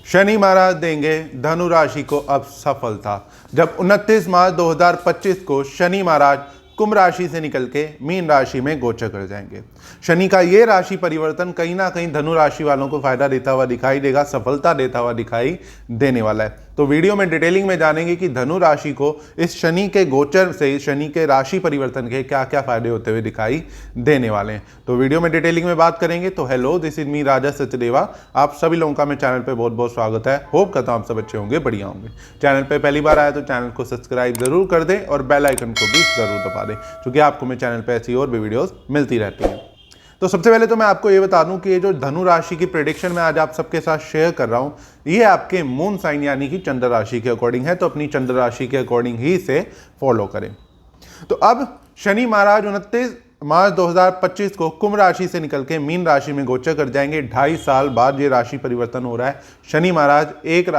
शनि महाराज देंगे धनु राशि को अब सफलता। जब 29 मार्च 2025 को शनि महाराज कुंभ राशि से निकल के मीन राशि में गोचर कर जाएंगे। शनि का ये राशि परिवर्तन कहीं ना कहीं धनु राशि वालों को फायदा देता हुआ दिखाई देगा, सफलता देता हुआ दिखाई देने वाला है। तो वीडियो में डिटेलिंग में जानेंगे कि धनु राशि को इस शनि के गोचर से, शनि के राशि परिवर्तन के क्या क्या फायदे होते हुए दिखाई देने वाले हैं। तो वीडियो में डिटेलिंग में बात करेंगे। तो हेलो, दिस इज मी राजा सचदेवा। आप सभी लोगों का मेरे चैनल पे बहुत बहुत स्वागत है। होप करता हूं आप सब अच्छे होंगे, बढ़िया होंगे। चैनल पे पहली बार आया तो चैनल को सब्सक्राइब जरूर कर दें और बेल आइकन को भी जरूर दबा दें, क्योंकि आपको मेरे चैनल पे ऐसी और भी वीडियोस मिलती रहती हैं। तो सबसे पहले तो मैं आपको ये बता दूं कि ये जो धनु राशि की प्रेडिक्शन मैं आज आप सबके साथ शेयर कर रहा हूं, ये आपके मून साइन यानी कि चंद्र राशि के अकॉर्डिंग है। तो अपनी चंद्र राशि के अकॉर्डिंग ही इसे फॉलो करें। तो अब शनि महाराज 29 मार्च 2025 को कुंभ राशि से निकल के मीन राशि में गोचर कर जाएंगे। 2.5 साल बाद ये राशि परिवर्तन हो रहा है। शनि महाराज एक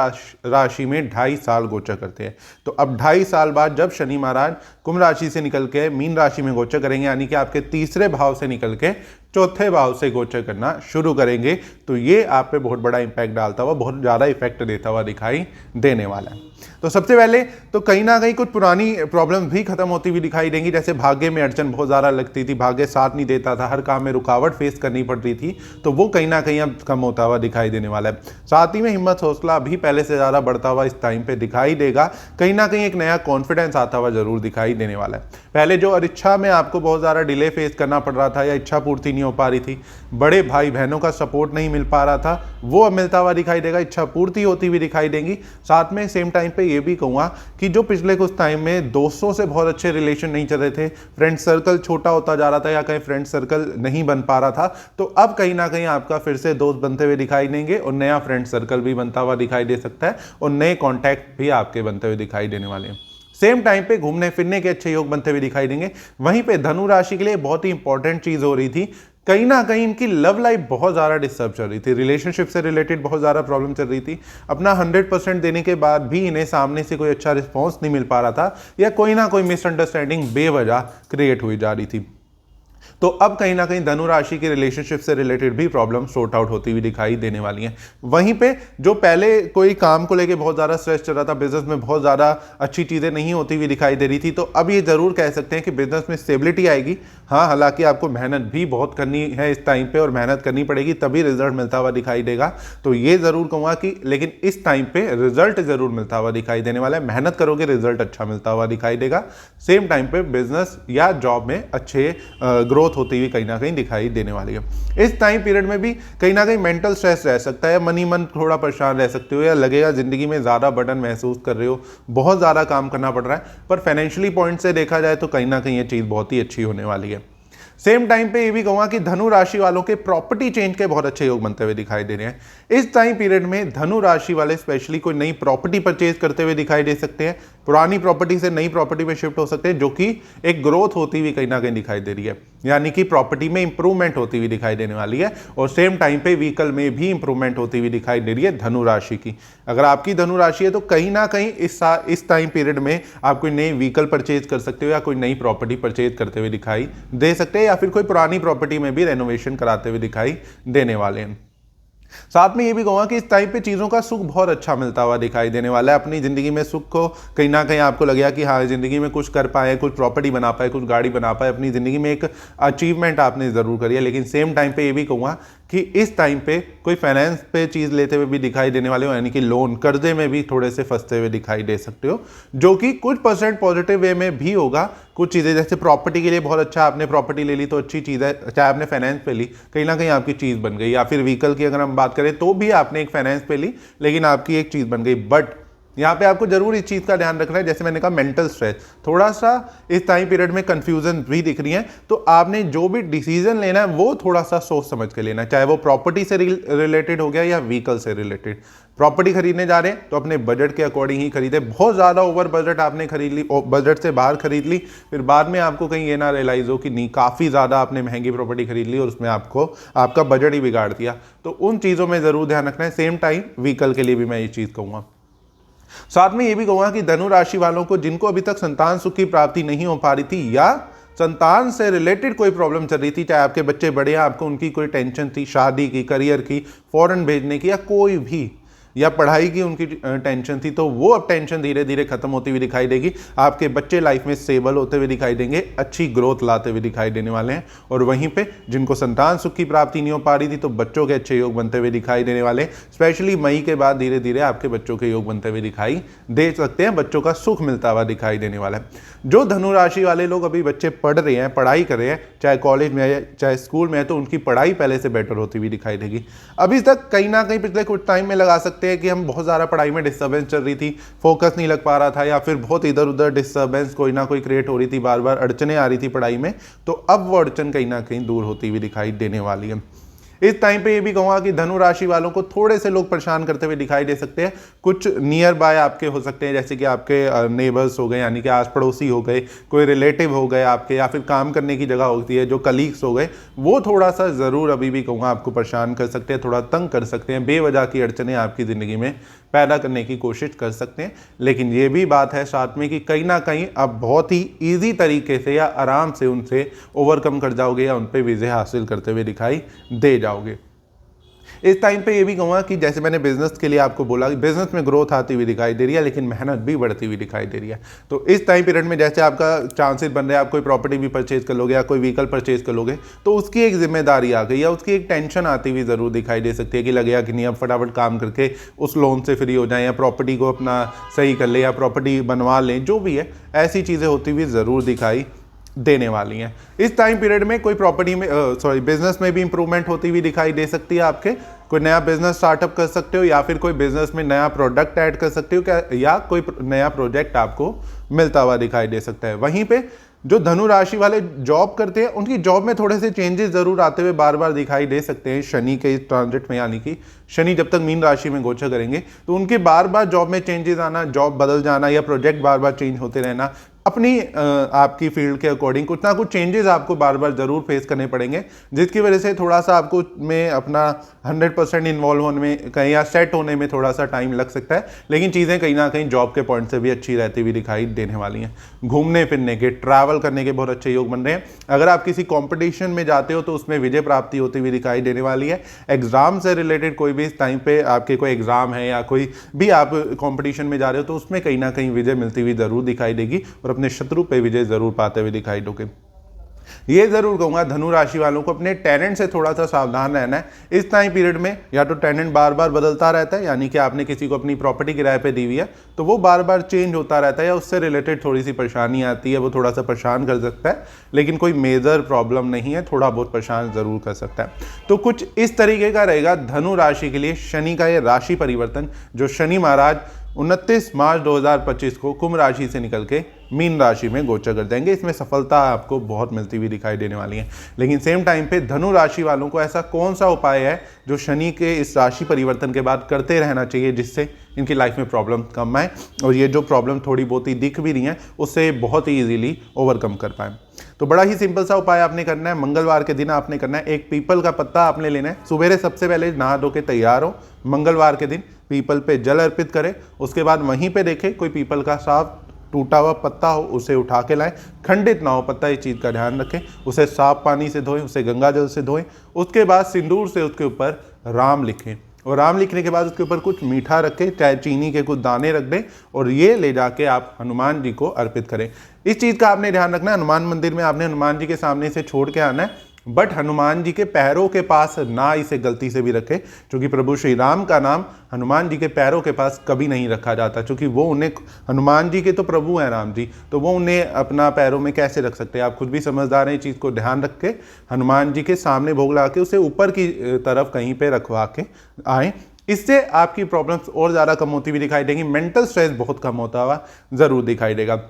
राशि में 2.5 साल गोचर करते हैं। तो अब 2.5 साल बाद जब शनि महाराज कुंभ राशि से निकल के मीन राशि में गोचर करेंगे, यानी कि आपके तीसरे भाव से निकल के चौथे भाव से गोचर करना शुरू करेंगे, तो ये आप पे बहुत बड़ा इंपैक्ट डालता हुआ, बहुत ज़्यादा इफेक्ट देता हुआ दिखाई देने वाला है। तो सबसे पहले तो कहीं ना कहीं कुछ पुरानी प्रॉब्लम भी खत्म होती हुई दिखाई देंगी। जैसे भाग्य में अड़चन बहुत ज़्यादा लगती थी, भाग्य साथ नहीं देता था, हर काम में रुकावट फेस करनी पड़ती थी, तो वो कहीं ना कहीं अब कम होता हुआ दिखाई देने वाला है। साथ ही में हिम्मत हौसला भी पहले से ज़्यादा बढ़ता हुआ इस टाइम पे दिखाई देगा। कहीं ना कहीं एक नया कॉन्फिडेंस आता हुआ जरूर दिखाई देने वाला है। पहले जो इच्छा में आपको बहुत ज़्यादा डिले फेस करना पड़ रहा था या इच्छा पूर्ति नहीं हो पा रही थी, बड़े भाई बहनों का सपोर्ट नहीं मिल पा रहा था, वो अब मिलता हुआ दिखाई देगा, इच्छा पूर्ति होती हुई दिखाई देंगी। साथ में सेम टाइम पे ये भी कहूँगा कि जो पिछले कुछ टाइम में दोस्तों से बहुत अच्छे रिलेशन नहीं चल रहे थे, फ्रेंड सर्कल छोटा होता जा रहा था या कहीं फ्रेंड सर्कल नहीं बन पा रहा था, तो अब कहीं ना कहीं आपका फिर से दोस्त बनते हुए दिखाई देंगे और नया फ्रेंड सर्कल भी बनता हुआ दिखाई दे सकता है और नए कॉन्टैक्ट भी आपके बनते हुए दिखाई देने वाले हैं। सेम टाइम पे घूमने फिरने के अच्छे योग बनते हुए दिखाई देंगे। वहीं पे धनु राशि के लिए बहुत ही इंपॉर्टेंट चीज हो रही थी, कहीं ना कहीं इनकी लव लाइफ बहुत ज़्यादा डिस्टर्ब चल रही थी, रिलेशनशिप से रिलेटेड बहुत ज़्यादा प्रॉब्लम चल रही थी। अपना 100% देने के बाद भी इन्हें सामने से कोई अच्छा रिस्पॉन्स नहीं मिल पा रहा था या कोई ना कोई मिसअंडरस्टैंडिंग बेवजह क्रिएट हुई जा रही थी। तो अब कहीं ना कहीं धनु राशि के रिलेशनशिप से रिलेटेड भी प्रॉब्लम सॉर्ट आउट होती हुई दिखाई देने वाली हैं। वहीं पे जो पहले कोई काम को लेके बहुत ज़्यादा स्ट्रेस चल रहा था, बिजनेस में बहुत ज़्यादा अच्छी चीज़ें नहीं होती हुई दिखाई दे रही थी, तो अब ये ज़रूर कह सकते हैं कि बिजनेस में स्टेबिलिटी आएगी। हाँ, हालांकि आपको मेहनत भी बहुत करनी है इस टाइम पे और मेहनत करनी पड़ेगी, तभी रिजल्ट मिलता हुआ दिखाई देगा। तो ये ज़रूर कहूँगा कि लेकिन इस टाइम पे रिजल्ट ज़रूर मिलता हुआ दिखाई देने वाला है। मेहनत करोगे, रिजल्ट अच्छा मिलता हुआ दिखाई देगा। सेम टाइम पे बिजनेस या जॉब में अच्छे ग्रोथ होती हुई कहीं ना कहीं दिखाई देने वाली है। इस टाइम पीरियड में भी कहीं ना कहीं मेंटल स्ट्रेस रह सकता है, मन थोड़ा परेशान रह सकते हो या लगेगा जिंदगी में ज्यादा बर्डन महसूस कर रहे हो, बहुत ज्यादा काम करना पड़ रहा है। पर फाइनेंशियली पॉइंट से देखा जाए तो कहीं ना कहीं ये चीज बहुत ही अच्छी होने वाली है। सेम टाइम पे ये भी कहूंगा कि धनु राशि वालों के प्रॉपर्टी चेंज के बहुत अच्छे योग बनते हुए दिखाई दे रहे हैं। इस टाइम पीरियड में धनु राशि वाले स्पेशली कोई नई प्रॉपर्टी परचेज करते हुए दिखाई दे सकते हैं, पुरानी प्रॉपर्टी से नई प्रॉपर्टी में शिफ्ट हो सकते हैं, जो कि एक ग्रोथ होती हुई कहीं ना कहीं दिखाई दे रही है, यानी कि प्रॉपर्टी में इंप्रूवमेंट होती हुई दिखाई देने वाली है। और सेम टाइम पे व्हीकल में भी इंप्रूवमेंट होती हुई दिखाई दे रही है धनु राशि की। अगर आपकी धनु राशि है तो कहीं ना कहीं इस टाइम पीरियड में आप कोई नई व्हीकल परचेज कर सकते हो या कोई नई प्रॉपर्टी परचेज करते हुए दिखाई दे सकते हैं, या फिर कोई पुरानी प्रॉपर्टी में भी रेनोवेशन कराते हुए दिखाई देने वाले हैं। साथ में ये भी कहूँगा कि इस टाइम पे चीज़ों का सुख बहुत अच्छा मिलता हुआ दिखाई देने वाला है। अपनी ज़िंदगी में सुख को कहीं ना कहीं आपको लगेगा कि हाँ, ज़िंदगी में कुछ कर पाए, कुछ प्रॉपर्टी बना पाए, कुछ गाड़ी बना पाए, अपनी ज़िंदगी में एक अचीवमेंट आपने ज़रूर करी है। लेकिन सेम टाइम पे ये भी कहूँगा कि इस टाइम पे कोई फाइनेंस पे चीज़ लेते हुए भी दिखाई देने वाले हो, यानी कि लोन कर्जे में भी थोड़े से फंसते हुए दिखाई दे सकते हो, जो कि कुछ % पॉजिटिव वे में भी होगा। कुछ चीज़ें जैसे प्रॉपर्टी के लिए बहुत अच्छा, आपने प्रॉपर्टी ले ली तो अच्छी चीज़ है, चाहे आपने फाइनेंस पे ली, कहीं ना कहीं आपकी चीज़ बन गई। या फिर व्हीकल की अगर हम बात करें तो भी आपने एक फाइनेंस पे ली लेकिन आपकी एक चीज़ बन गई। बट यहाँ पे आपको जरूर इस चीज़ का ध्यान रखना है, जैसे मैंने कहा मेंटल स्ट्रेस, थोड़ा सा इस टाइम पीरियड में कंफ्यूजन भी दिख रही है। तो आपने जो भी डिसीजन लेना है वो थोड़ा सा सोच समझ के लेना है, चाहे वो प्रॉपर्टी से रिलेटेड हो गया या व्हीकल से रिलेटेड। प्रॉपर्टी खरीदने जा रहे हैं तो अपने बजट के अकॉर्डिंग ही खरीदे। बहुत ज़्यादा ओवर बजट आपने खरीद ली, बजट से बाहर खरीद ली, फिर बाद में आपको कहीं ये ना रियलाइज हो कि नहीं, काफ़ी ज़्यादा आपने महंगी प्रॉपर्टी खरीद ली और उसमें आपका बजट ही बिगाड़ दिया। तो उन चीज़ों में ज़रूर ध्यान रखना है। सेम टाइम व्हीकल के लिए भी मैं ये चीज़ कहूँगा। साथ में ये भी कहूँगा कि धनु राशि वालों को जिनको अभी तक संतान सुख की प्राप्ति नहीं हो पा रही थी या संतान से रिलेटेड कोई प्रॉब्लम चल रही थी, चाहे आपके बच्चे बड़े हैं, आपको उनकी कोई टेंशन थी, शादी की, करियर की, फॉरेन भेजने की, या कोई भी या पढ़ाई की उनकी टेंशन थी, तो वो अब टेंशन धीरे धीरे खत्म होती हुई दिखाई देगी। आपके बच्चे लाइफ में स्टेबल होते हुए दिखाई देंगे, अच्छी ग्रोथ लाते हुए दिखाई देने वाले हैं। और वहीं पे जिनको संतान सुख की प्राप्ति नहीं हो पा रही थी, तो बच्चों के अच्छे योग बनते हुए दिखाई देने वाले हैं। स्पेशली मई के बाद धीरे धीरे आपके बच्चों के योग बनते हुए दिखाई दे सकते हैं, बच्चों का सुख मिलता हुआ दिखाई देने वाला है। जो धनु राशि वाले लोग अभी बच्चे पढ़ रहे हैं, पढ़ाई कर रहे हैं, चाहे कॉलेज में है चाहे स्कूल में है, तो उनकी पढ़ाई पहले से बेटर होती हुई दिखाई देगी। अभी तक कहीं ना कहीं पिछले कुछ टाइम में लगा सकते हैं कि हम बहुत ज़्यादा पढ़ाई में डिस्टर्बेंस चल रही थी, फोकस नहीं लग पा रहा था, या फिर बहुत इधर उधर डिस्टर्बेंस कोई ना कोई क्रिएट हो रही थी, बार बार अड़चने आ रही थी पढ़ाई में। तो अब वो अड़चन कहीं ना कहीं दूर होती हुई दिखाई देने वाली है। इस टाइम पे ये भी कहूँगा कि धनु राशि वालों को थोड़े से लोग परेशान करते हुए दिखाई दे सकते हैं। कुछ नियर बाय आपके हो सकते हैं, जैसे कि आपके नेबर्स हो गए, यानी कि आस पड़ोसी हो गए, कोई रिलेटिव हो गए आपके, या फिर काम करने की जगह होती है जो कलीग्स हो गए, वो थोड़ा सा ज़रूर अभी भी कहूँगा आपको परेशान कर सकते हैं, थोड़ा तंग कर सकते हैं, बेवजह की अड़चने आपकी ज़िंदगी में पैदा करने की कोशिश कर सकते हैं। लेकिन ये भी बात है साथ में कि कहीं ना कहीं आप बहुत ही ईजी तरीके से या आराम से उनसे ओवरकम कर जाओगे, या उन पर विजय हासिल करते हुए दिखाई दे जाओगे। इस टाइम पे ये भी कहूँगा कि जैसे मैंने बिजनेस के लिए आपको बोला कि बिजनेस में ग्रोथ आती हुई दिखाई दे रही है, लेकिन मेहनत भी बढ़ती हुई दिखाई दे रही है। तो इस टाइम पीरियड में जैसे आपका चांसेस बन रहे हैं, आप कोई प्रॉपर्टी भी परचेज कर लोगे या कोई व्हीकल परचेज कर लोगे, तो उसकी एक जिम्मेदारी आ गई, या उसकी एक टेंशन आती हुई ज़रूर दिखाई दे सकती है कि लगेगा कि नहीं अब फटाफट काम करके उस लोन से फ्री हो जाए, या प्रॉपर्टी को अपना सही कर ले, या प्रॉपर्टी बनवा लें, जो भी है ऐसी चीज़ें होती हुई ज़रूर दिखाई देने वाली हैं। इस टाइम पीरियड में कोई प्रॉपर्टी में बिजनेस में भी इंप्रूवमेंट होती हुई दिखाई दे सकती है। आपके कोई नया बिजनेस स्टार्टअप कर सकते हो, या फिर कोई बिजनेस में नया प्रोडक्ट ऐड कर सकते हो, या कोई नया प्रोजेक्ट आपको मिलता हुआ दिखाई दे सकता है। वहीं पे जो धनु राशि वाले जॉब करते हैं, उनकी जॉब में थोड़े से चेंजेस जरूर आते हुए बार बार दिखाई दे सकते हैं शनि के इस ट्रांजिट में, यानी कि शनि जब तक मीन राशि में गोचर करेंगे, तो उनके बार बार जॉब में चेंजेस आना, जॉब बदल जाना, या प्रोजेक्ट बार बार चेंज होते रहना, अपनी आपकी फील्ड के अकॉर्डिंग कुछ ना कुछ चेंजेस आपको बार बार ज़रूर फेस करने पड़ेंगे, जिसकी वजह से थोड़ा सा आपको में अपना 100% इन्वॉल्व होने में कहीं या सेट होने में थोड़ा सा टाइम लग सकता है। लेकिन चीज़ें कहीं ना कहीं जॉब के पॉइंट से भी अच्छी रहती हुई दिखाई देने वाली हैं। घूमने फिरने के, ट्रैवल करने के बहुत अच्छे योग बन रहे हैं। अगर आप किसी कॉम्पिटिशन में जाते हो तो उसमें विजय प्राप्ति होती हुई दिखाई देने वाली है। एग्जाम से रिलेटेड कोई भी इस टाइम पे आपके कोई एग्जाम है, या कोई भी आप कॉम्पिटिशन में जा रहे हो, तो उसमें कहीं ना कहीं विजय मिलती हुई ज़रूर दिखाई देगी, और अपने शत्रु पे विजय जरूर पाते हुए दिखाई दोगे। ये जरूर कहूंगा धनु राशि वालों को अपने टेनेंट से थोड़ा सा सावधान रहना है। इस टाइम पीरियड में या तो टेनेंट बार बार बदलता रहता है, यानी कि आपने किसी को अपनी प्रॉपर्टी किराए पे दी हुई है तो वो बार बार चेंज होता रहता है, या उससे रिलेटेड थोड़ी सी परेशानी आती है, वो थोड़ा सा परेशान कर सकता है, लेकिन कोई मेजर प्रॉब्लम नहीं है, थोड़ा बहुत परेशान जरूर कर सकता है। तो कुछ इस तरीके का रहेगा धनु राशि के लिए शनि का ये राशि परिवर्तन, जो शनि महाराज 29 मार्च 2025 को कुंभ राशि से निकल के मीन राशि में गोचर कर जाएंगे। इसमें सफलता आपको बहुत मिलती हुई दिखाई देने वाली है। लेकिन सेम टाइम पे धनु राशि वालों को ऐसा कौन सा उपाय है जो शनि के इस राशि परिवर्तन के बाद करते रहना चाहिए, जिससे इनकी लाइफ में प्रॉब्लम कम आए, और ये जो प्रॉब्लम थोड़ी बहुत ही दिख भी रही हैं उससे बहुत ही ईजिली ओवरकम कर पाएँ। तो बड़ा ही सिंपल सा उपाय आपने करना है। मंगलवार के दिन आपने करना है, एक पीपल का पत्ता आपने लेना है, सुबह सबसे पहले नहा धो के तैयार हो, मंगलवार के दिन पीपल पे जल अर्पित करें। उसके बाद वहीं पे देखें कोई पीपल का साफ टूटा हुआ पत्ता हो, उसे उठा के लाएं, खंडित ना हो पत्ता, इस चीज़ का ध्यान रखें। उसे साफ पानी से धोएं, उसे गंगा जल से धोएं। उसके बाद सिंदूर से उसके ऊपर राम लिखें, और राम लिखने के बाद उसके ऊपर कुछ मीठा रखें, चाहे चीनी के कुछ दाने रख दें, और ये ले जाके आप हनुमान जी को अर्पित करें। इस चीज़ का आपने ध्यान रखना है, हनुमान मंदिर में आपने हनुमान जी के सामने से छोड़ के आना है, बट हनुमान जी के पैरों के पास ना इसे गलती से भी रखें, क्योंकि प्रभु श्री राम का नाम हनुमान जी के पैरों के पास कभी नहीं रखा जाता, क्योंकि वो उन्हें, हनुमान जी के तो प्रभु हैं राम जी, तो वो उन्हें अपना पैरों में कैसे रख सकते हैं। आप खुद भी समझदार हैं, इस चीज़ को ध्यान रख के हनुमान जी के सामने भोग लगा के उसे ऊपर की तरफ कहीं पर रखवा के आएँ। इससे आपकी प्रॉब्लम्स और ज़्यादा कम होती हुई दिखाई देंगी, मेंटल स्ट्रेस बहुत कम होता हुआ ज़रूर दिखाई देगा।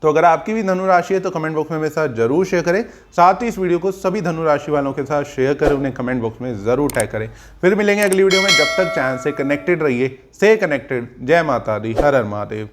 तो अगर आपकी भी धनु राशि है तो कमेंट बॉक्स में मेरे साथ जरूर शेयर करें। साथ ही इस वीडियो को सभी धनु राशि वालों के साथ शेयर करें, उन्हें कमेंट बॉक्स में जरूर टैग करें। फिर मिलेंगे अगली वीडियो में, जब तक चैनल से कनेक्टेड रहिए, स्टे कनेक्टेड। जय माता दी, हर हर महादेव।